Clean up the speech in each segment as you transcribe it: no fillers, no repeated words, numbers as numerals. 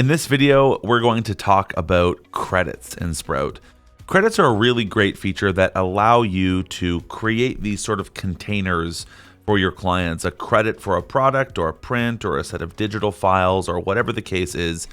In this video, we're going to talk about credits in Sprout. Credits are a really great feature that allow you to create these sort of containers for your clients, a credit for a product or a print or a set of digital files or whatever the case is,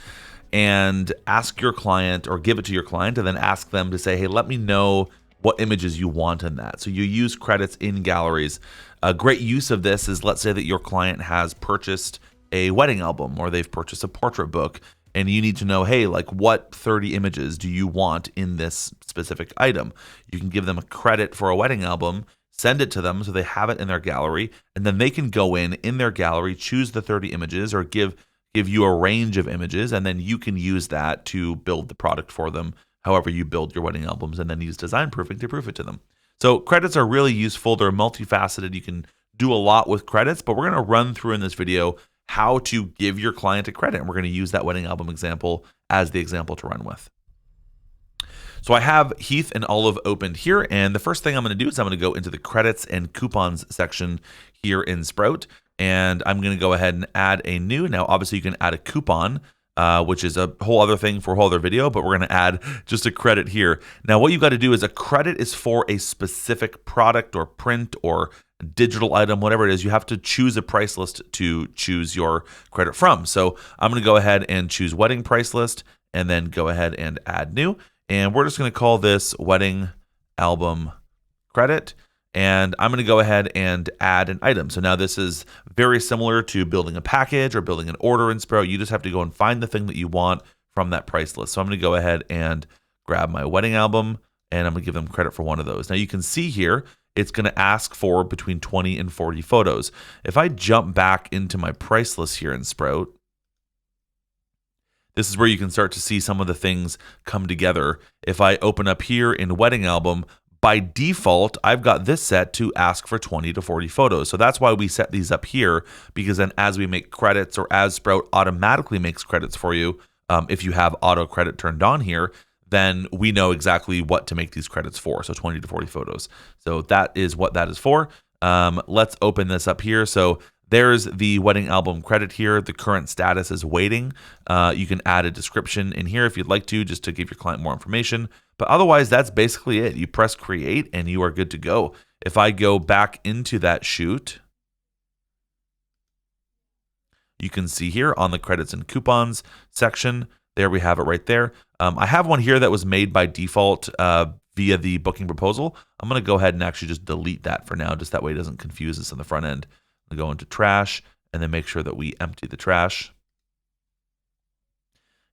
and ask your client or give it to your client and then ask them to say, hey, let me know what images you want in that. So you use credits in galleries. A great use of this is, let's say that your client has purchased a wedding album or they've purchased a portrait book, and you need to know, hey, like what 30 images do you want in this specific item? You can give them a credit for a wedding album, send it to them so they have it in their gallery, and then they can go in their gallery, choose the 30 images or give you a range of images, and then you can use that to build the product for them, however you build your wedding albums, and then use design proofing to proof it to them. So credits are really useful. They're multifaceted. You can do a lot with credits, but we're going to run through in this video how to give your client a credit. And we're going to use that wedding album example as the example to run with. So I have Heath and Olive opened here. And the first thing I'm going to do is I'm going to go into the credits and coupons section here in Sprout. And I'm going to go ahead and add a new. Now, obviously you can add a coupon, which is a whole other thing for a whole other video, but we're going to add just a credit here. Now, what you've got to do is a credit is for a specific product or print or digital item, whatever it is. You have to choose a price list to choose your credit from. So I'm going to go ahead and choose wedding price list and then go ahead and add new. And we're just going to call this wedding album credit. And I'm going to go ahead and add an item. So now this is very similar to building a package or building an order in Sprout. You just have to go and find the thing that you want from that price list. So I'm going to go ahead and grab my wedding album and I'm going to give them credit for one of those. Now you can see here, it's going to ask for between 20 and 40 photos. If I jump back into my price list here in Sprout, this is where you can start to see some of the things come together. If I open up here in wedding album, by default, I've got this set to ask for 20 to 40 photos. So that's why we set these up here, because then as we make credits or as Sprout automatically makes credits for you, if you have auto credit turned on here, then we know exactly what to make these credits for. So 20 to 40 photos. So that is what that is for. Let's open this up here. So there's the wedding album credit here. The current status is waiting. You can add a description in here if you'd like to, just to give your client more information. But otherwise, that's basically it. You press create and you are good to go. If I go back into that shoot, you can see here on the credits and coupons section, there we have it right there. I have one here that was made by default via the booking proposal. I'm going to go ahead and actually just delete that for now, just that way it doesn't confuse us on the front end. I'm going to go into trash and then make sure that we empty the trash.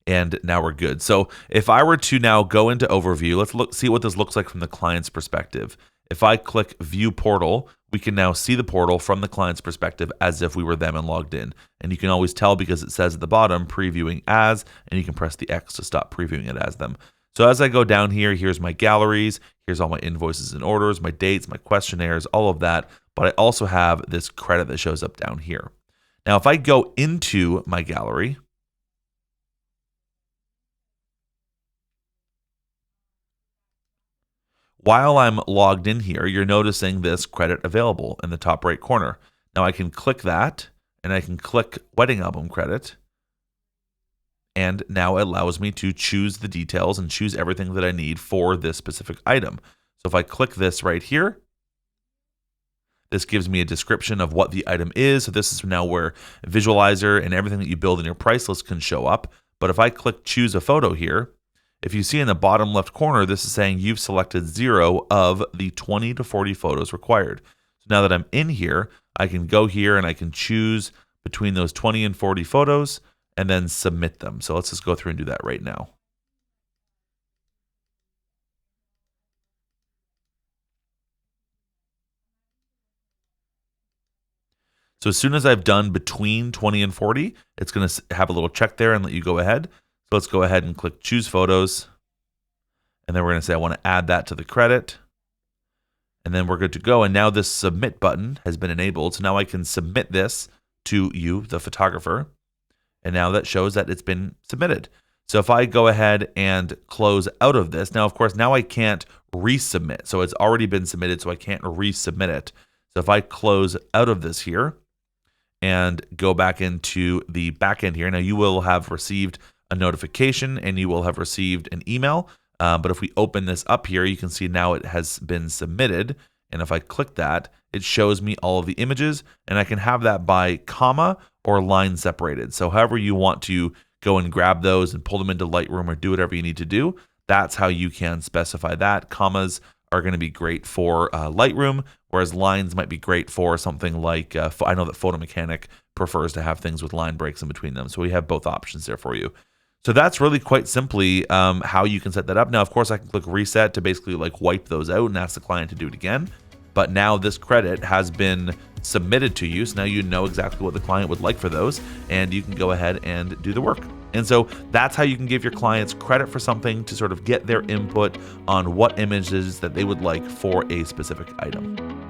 And now we're good. So if I were to now go into overview, let's see what this looks like from the client's perspective. If I click view portal, we can now see the portal from the client's perspective as if we were them and logged in. And you can always tell because it says at the bottom, previewing as, and you can press the X to stop previewing it as them. So as I go down here, here's my galleries, here's all my invoices and orders, my dates, my questionnaires, all of that. But I also have this credit that shows up down here. Now, if I go into my gallery, while I'm logged in here, you're noticing this credit available in the top right corner. Now I can click that and I can click wedding album credit. And now it allows me to choose the details and choose everything that I need for this specific item. So if I click this right here, this gives me a description of what the item is. So this is now where Visualizer and everything that you build in your price list can show up. But if I click choose a photo here, if you see in the bottom left corner, this is saying you've selected 0 of the 20 to 40 photos required. So now that I'm in here, I can go here and I can choose between those 20 and 40 photos and then submit them. So let's just go through and do that right now. So as soon as I've done between 20 and 40, it's going to have a little check there and let you go ahead. So let's go ahead and click choose photos. And then we're going to say, I want to add that to the credit. And then we're good to go. And now this submit button has been enabled. So now I can submit this to you, the photographer. And now that shows that it's been submitted. So if I go ahead and close out of this, now, of course, now I can't resubmit. So it's already been submitted, so I can't resubmit it. So if I close out of this here and go back into the back end here, now you will have received a notification and you will have received an email. But if we open this up here, you can see now it has been submitted. And if I click that, it shows me all of the images, and I can have that by comma or line separated. So however you want to go and grab those and pull them into Lightroom or do whatever you need to do, that's how you can specify that. Commas are going to be great for Lightroom, whereas lines might be great for something like, I know that Photo Mechanic prefers to have things with line breaks in between them. So we have both options there for you. So that's really quite simply how you can set that up. Now, of course, I can click reset to basically like wipe those out and ask the client to do it again. But now this credit has been submitted to you. So now you know exactly what the client would like for those, and you can go ahead and do the work. And so that's how you can give your clients credit for something to sort of get their input on what images that they would like for a specific item.